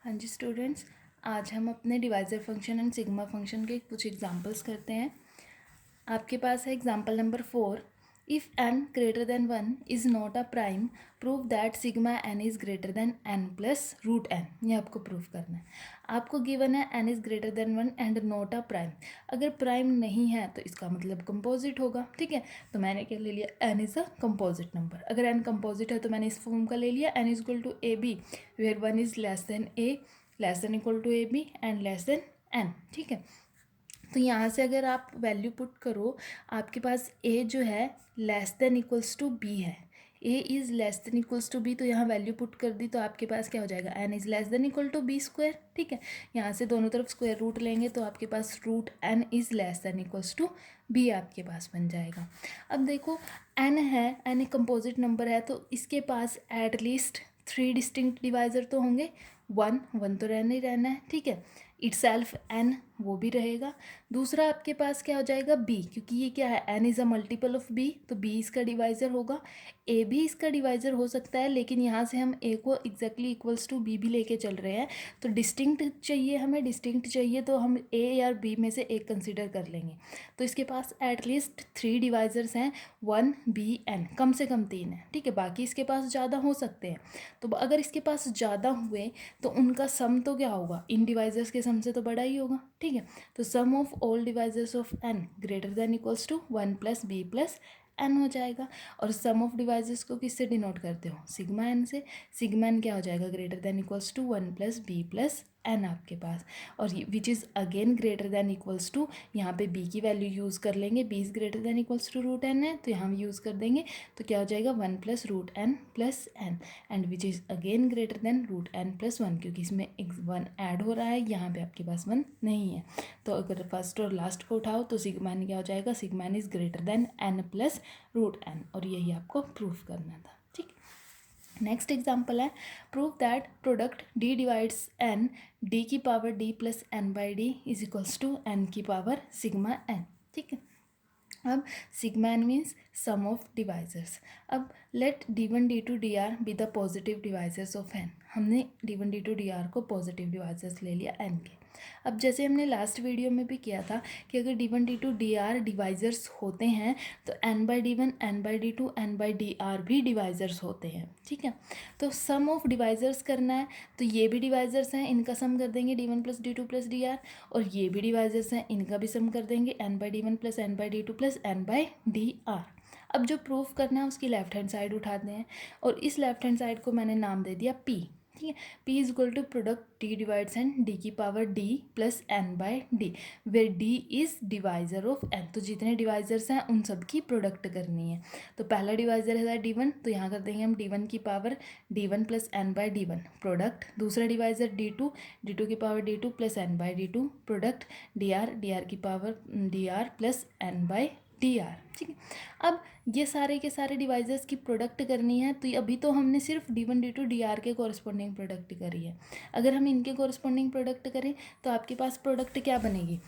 हाँ जी स्टूडेंट्स, आज हम अपने divisor function and sigma function के कुछ एग्जांपल्स करते हैं। आपके पास है example number 4। If n greater than 1 is not a prime, prove that sigma n is greater than n plus root n। ये आपको प्रूफ करना है। आपको गिवन है n is greater than 1 and not a prime. अगर prime नहीं है तो इसका मतलब कंपोजिट होगा, ठीक है। तो मैंने क्या ले लिया, n is a composite number. अगर n कंपोजिट है तो मैंने इस फॉर्म का ले लिया, n is equal to a b, where 1 is less than a, less than equal to a b and less than n, ठीक है। तो यहाँ से अगर आप वैल्यू पुट करो, आपके पास a जो है less than equals to b है, a is less than equals to b, तो यहाँ वैल्यू पुट कर दी तो आपके पास क्या हो जाएगा, n is less than equal to b square, ठीक है। यहाँ से दोनों तरफ स्क्वायर रूट लेंगे तो आपके पास root n is less than equals to b आपके पास बन जाएगा। अब देखो n है, n एक कंपोजिट नंबर है, तो इसके पास एट लीस्ट 3 डिस्टिंक्ट डिवाइज़र तो होंगे। वन तो रहना ही रहना है, ठीक है। इटसेल्फ n वो भी रहेगा। दूसरा आपके पास क्या हो जाएगा, b, क्योंकि ये क्या है, n is a multiple of b, तो b इसका डिवाइज़र होगा। a भी इसका डिवाइज़र हो सकता है, लेकिन यहाँ से हम a को एग्जैक्टली इक्वल्स टू b भी लेके चल रहे हैं, तो डिस्टिंक्ट चाहिए हमें, डिस्टिंक्ट चाहिए तो हम a या b में से एक कंसिडर कर लेंगे। तो इसके पास एटलीस्ट 3 डिवाइज़र्स हैं, 1 b n, कम से कम 3 है, ठीक है। बाकी इसके पास ज़्यादा हो सकते हैं, तो अगर इसके पास ज़्यादा हुए तो उनका सम तो क्या होगा, इन डिवाइजर्स के सम से तो बड़ा ही होगा, ठीक है। तो sum of all divisors of n greater than equals to 1 plus B plus n हो जाएगा। और सम ऑफ डिवाइजर्स को किससे डिनोट करते हो, सिग्मा n से। सिग्मा n क्या हो जाएगा, greater than equals to 1 plus B plus n आपके पास, और which is again greater than equals to, यहाँ पे b की वैल्यू यूज़ कर लेंगे, b is greater than equals to root n है, तो यहाँ हम यूज़ कर देंगे, तो क्या हो जाएगा 1 plus root n plus n, and which is again greater than root n plus 1, क्योंकि इसमें 1 ऐड हो रहा है, यहाँ पे आपके पास 1 नहीं है। तो अगर फर्स्ट और लास्ट को उठाओ तो सिग्मा n क्या हो जाएगा, sigma n is greater than n plus root n, और यही आपको प्रूफ करना था, ठीक। नेक्स्ट एग्जाम्पल है, prove that product d divides n d की power d plus n by D is equals to n की पावर सिग्मा n, ठीक है। अब sigma n means sum of divisors. अब let d1 d2 dr be the positive divisors of n। हमने d1 d2 dr को positive divisors ले लिया n के। अब जैसे हमने लास्ट वीडियो में भी किया था कि अगर d1 d2 dr डिवाइजर्स होते हैं तो n by d1 n by d2 n by dr भी डिवाइजर्स होते हैं, ठीक है। तो सम ऑफ डिवाइजर्स करना है, तो ये भी डिवाइजर्स हैं, इनका सम कर देंगे d1 plus d2 plus dr, और ये भी डिवाइजर्स हैं, इनका भी सम कर देंगे n by d1 plus n by d2 plus n by dr। अब जो प्रूफ करना है उसकी लेफ्ट हैंड साइड उठाते हैं, और इस लेफ्ट हैंड साइड को मैंने नाम दे दिया p, ठीक है। p is equal to product d divides n d की power d plus n by d, where d is divisor of n। तो जितने डिवाइजर्स हैं उन सब की प्रोडक्ट करनी है। तो पहला डिवाइज़र है d1, तो यहाँ कर देंगे हम d1 की power d1 plus n by d1 product. दूसरा डिवाइज़र d2 की power d2 plus n by d2 product, dr की power dr plus n by dr, ठीक है। अब ये सारे के सारे डिवाइजर्स की प्रोडक्ट करनी है, तो अभी तो हमने सिर्फ d1 d2 dr के कॉरस्पॉन्डिंग प्रोडक्ट करी है। अगर हम इनके कॉरस्पॉन्डिंग प्रोडक्ट करें तो आपके पास प्रोडक्ट क्या बनेगी,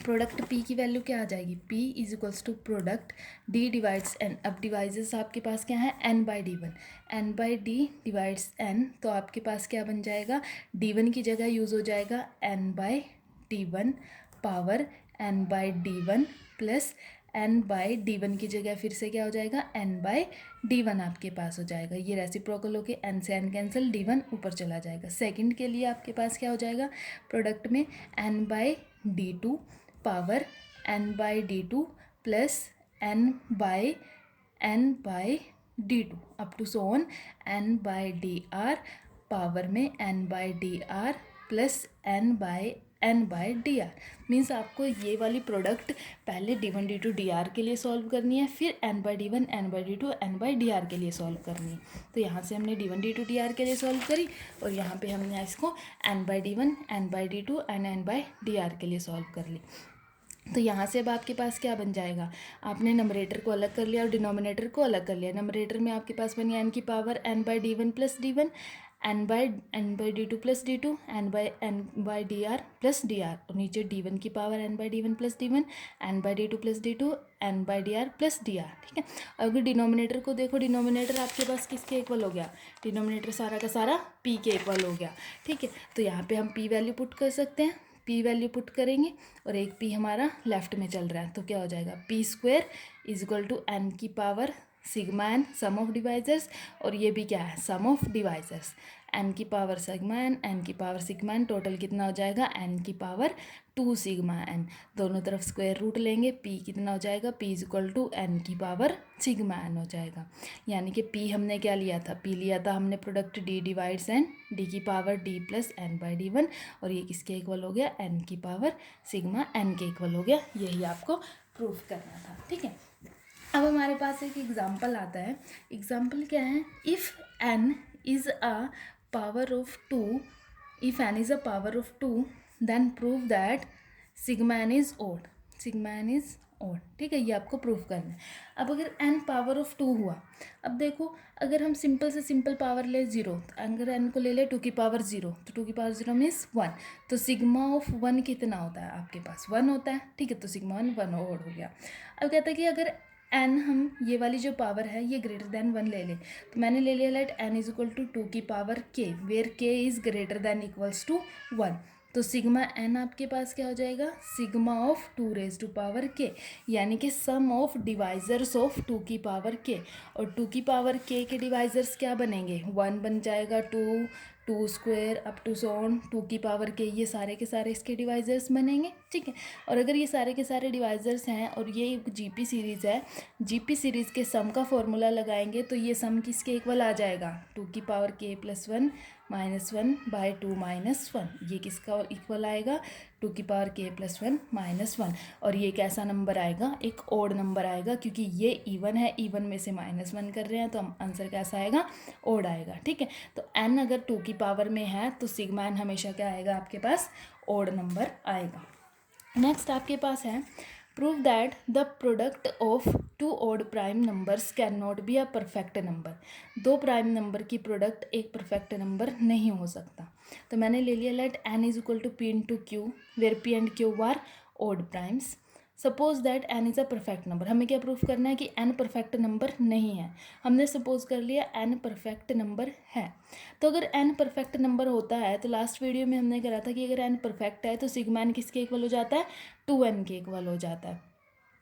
प्रोडक्ट p की वैल्यू क्या आ जाएगी, p is equals to product d divides n। अब डिवाइजेस आपके पास क्या है, n by d one, n by d divides n, तो आपके पास क्या बन जाएगा, d1 की जगह यूज़ हो जाएगा n by d one power n by d one plus n by d one की जगह फिर से क्या हो जाएगा, n बाई डी वन आपके पास हो जाएगा। ये रेसिप्रोकल होके n से n कैंसिल, d1 ऊपर चला जाएगा। सेकंड के लिए आपके पास क्या हो जाएगा, प्रोडक्ट में n by d two power n by d two plus n by d two up to so on n by d r power में n by d r plus n by d r. Means आपको ये वाली product पहले d1 d2 dr के लिए solve करनी है, फिर n by d1 n by d2 n by dr के लिए सॉल्व करनी है। तो यहाँ से हमने d1 d2 dr के लिए सॉल्व करी, और यहाँ पे हमने इसको n by d1 n by d2 n by dr के लिए सॉल्व कर ली। तो यहाँ से अब आपके पास क्या बन जाएगा, आपने नंबरेटर को अलग कर लिया और डिनोमिनेटर को अलग कर लिया। नंबरेटर में आपके पास बनी n की power n by d one plus D one, n by d2 plus d2, n by dr plus dr, और नीचे d1 की power n by d1 plus d1, n by d2 plus d2, n by dr plus dr। ठीक है, अगर denominator को देखो, denominator आपके पास किसके इक्वल हो गया, डिनोमिनेटर सारा का सारा p के इक्वल हो गया। ठीक है, तो यहाँ पे हम p वैल्यू पुट कर सकते हैं, p वैल्यू पुट करेंगे और एक p हमारा लेफ्ट में चल रहा है, तो क्या हो जाएगा, p square is equal to n की power sigma n sum of divisors, और ये भी क्या है, सम ऑफ डिवाइजर्स, n की पावर सिग्मा n की पावर सिग्मा n, टोटल कितना हो जाएगा, n की पावर 2 सिग्मा n, दोनों तरफ स्क्वायर रूट लेंगे, p कितना हो जाएगा, p is equal to n की पावर सिग्मा n हो जाएगा। यानी कि p हमने क्या लिया था, p लिया था हमने product d divides n, d की power d plus n by d1, और ये किसके इक्वल हो गया, n की पावर सिग्मा n के इक्वल हो गया। यही आपको प्रूफ करना था। ठीक है, अब हमारे पास एक एग्जाम्पल आता है। एग्जाम्पल क्या है, if n is a power of 2, if n is a power of 2 then prove that sigma n is odd, sigma n is odd. ठीक है, ये आपको प्रूफ करना है। अब अगर n पावर ऑफ 2 हुआ, अब देखो अगर हम सिंपल से सिंपल पावर ले 0, अगर n को ले ले 2 की पावर 0, तो 2 की पावर 0 मीन्स 1, तो सिग्मा ऑफ 1 कितना होता है, आपके पास 1 होता है। ठीक है, तो सिग्मा 1 ओड हो गया। अब कहता है कि अगर n हम ये वाली जो पावर है ये ग्रेटर देन 1 ले लें, तो मैंने ले लिया let n is equal to 2 की power k, where k is greater than equals to 1, तो सिग्मा n आपके पास क्या हो जाएगा, sigma of 2 raise to power k, यानी कि सम ऑफ डिवाइजर्स ऑफ 2 की पावर k, और 2 की पावर k के डिवाइजर्स क्या बनेंगे, 1 बन जाएगा, 2 square up to so on 2 की पावर के, ये सारे के सारे इसके डिवाइजर्स बनेंगे। ठीक है, और अगर ये सारे के सारे डिवाइजर्स हैं और ये जीपी सीरीज़ है, जीपी सीरीज़ के सम का फॉर्मूला लगाएंगे तो ये सम किसके इक्वल आ जाएगा, 2 की पावर के प्लस 1 माइनस 1 बाई 2 माइनस 1, ये किसका इक्वल आएगा, 2 की पावर के प्लस 1 माइनस 1, और ये कैसा नंबर आएगा, एक ओड नंबर आएगा, क्योंकि ये इवन है, इवन में से माइनस 1 कर रहे हैं, तो हम आंसर कैसा आएगा, ओड आएगा। ठीक है, तो n अगर 2 की पावर में है तो सिग्मा n हमेशा क्या आएगा, आपके पास ओड नंबर आएगा। नेक्स्ट आपके पास है, prove that the product of 2 odd prime numbers can not be a perfect number, 2 prime number की प्रोडक्ट एक परफेक्ट नंबर नहीं हो सकता। तो मैंने ले लिया let n is equal to p into q, where p and q are odd primes, suppose that n is a perfect number. हमें क्या प्रूफ करना है कि n परफेक्ट नंबर नहीं है, हमने सपोज कर लिया n परफेक्ट नंबर है। तो अगर n परफेक्ट नंबर होता है, तो लास्ट वीडियो में हमने करा था कि अगर n परफेक्ट है तो सिग्मा n किसके इक्वल हो जाता है, 2n के इक्वल हो जाता है।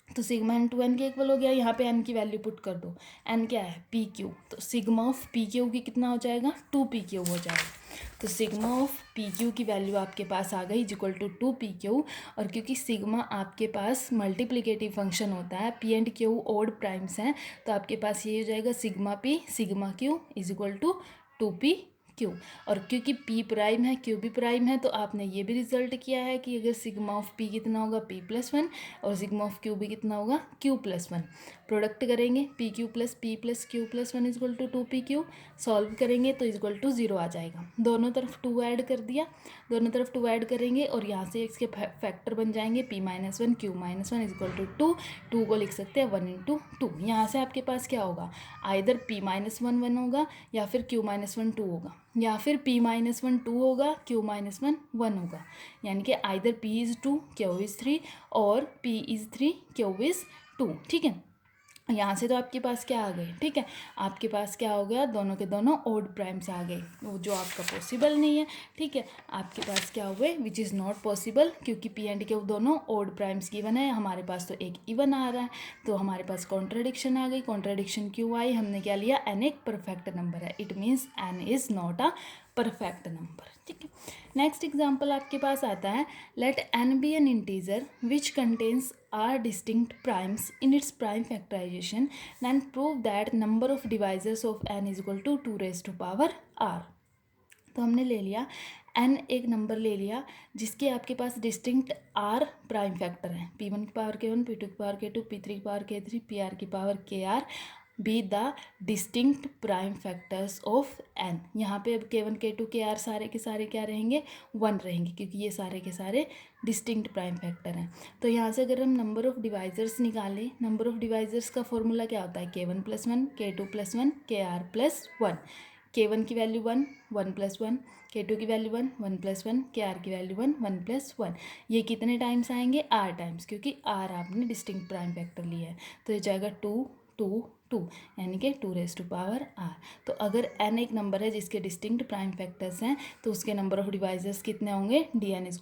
तो सिग्मा n 2n के इक्वल हो गया, यहाँ पे n की वैल्यू पुट कर दो, n क्या है, पी क्यू, तो सिग्मा ऑफ पी क्यू की कितना हो जाएगा, 2pq हो जाएगा। तो सिग्मा ऑफ पी क्यू की वैल्यू आपके पास आ गई इज इक्वल टू 2pq, और क्योंकि सिग्मा आपके पास मल्टीप्लिकेटिव फंक्शन होता है, p and q odd primes हैं, तो आपके पास ये हो जाएगा sigma p sigma q is equal to 2pq, और क्योंकि p प्राइम है q भी प्राइम है, तो आपने ये भी रिजल्ट किया है कि अगर सिग्मा ऑफ p कितना होगा, p प्लस 1, और सिग्मा ऑफ q भी कितना होगा, q प्लस 1। प्रोडक्ट करेंगे p q plus q plus 1 equal to 2pq, solve करेंगे तो इजक्वल टू 0 आ जाएगा। दोनों तरफ 2 ऐड कर दिया, दोनों तरफ 2 ऐड करेंगे और यहाँ से इसके फैक्टर बन जाएंगे p minus 1 q minus 1 equal to 2 को लिख सकते हैं 1 इंटू 2। यहाँ से आपके पास क्या होगा, आइदर p माइनस 1 1 होगा, या फिर q माइनस 1 2 होगा, या फिर p माइनस 1 2 होगा, q माइनस 1 1 होगा, यानी कि either p is 2 q is 3 और p इज़ 3 q इज़ 2। ठीक है, यहाँ से तो आपके पास क्या आ गए, ठीक है, आपके पास क्या हो गया, दोनों के दोनों ओड प्राइम्स आ गए, वो जो आपका पॉसिबल नहीं है। ठीक है, आपके पास क्या हुए, विच इज़ नॉट पॉसिबल, क्योंकि पी एंड के दोनों ओड प्राइम्स गिवन है, हमारे पास तो एक इवन आ रहा है, तो हमारे पास कॉन्ट्राडिक्शन आ गई। कॉन्ट्राडिक्शन क्यों आई, हमने क्या लिया, एन एक परफेक्ट नंबर है, it means n is not a perfect number. ठीक है, नेक्स्ट एग्जाम्पल आपके पास आता है, let n be an integer which contains r distinct primes in its prime factorization, then prove that number of divisors of n is equal to 2 raised to power r। तो हमने ले लिया n एक number ले लिया जिसके आपके पास distinct r prime factor हैं, p1 की पावर k1, p2 की पावर k2, p3 की पावर k3, pr की power kr, be the distinct prime factors of n। यहाँ पे अब k1 k2 kr सारे के सारे क्या रहेंगे, 1 रहेंगे, क्योंकि ये सारे के सारे डिस्टिंक्ट प्राइम फैक्टर हैं। तो यहाँ से अगर हम नंबर ऑफ़ डिवाइजर्स निकालें, नंबर ऑफ़ डिवाइजर्स का फॉर्मूला क्या होता है, k1 plus 1, k2 plus 1, kr plus 1। K1 की वैल्यू 1, 1+1, K2 की वैल्यू 1, 1+1, KR की वैल्यू 1, 1+1। ये कितने टाइम्स आएंगे? R टाइम्स, क्योंकि R आपने डिस्टिंक्ट प्राइम फैक्टर लिया है। तो ये जाएगा 2, 2, 2, यानी कि 2⁻R। तो अगर n एक नंबर है जिसके डिस्टिंक्ट प्राइम फैक्टर्स हैं तो उसके नंबर ऑफ डिवाइजर्स कितने होंगे? Dn =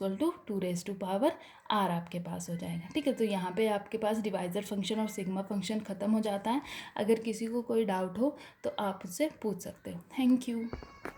2⁻R आपके पास हो जाएगा। ठीक है, तो यहाँ पे आपके पास डिवाइजर फंक्शन और सिग्मा फंक्शन ख़त्म हो जाता है। अगर किसी को कोई डाउट हो तो आप उससे पूछ सकते हो। Thank you.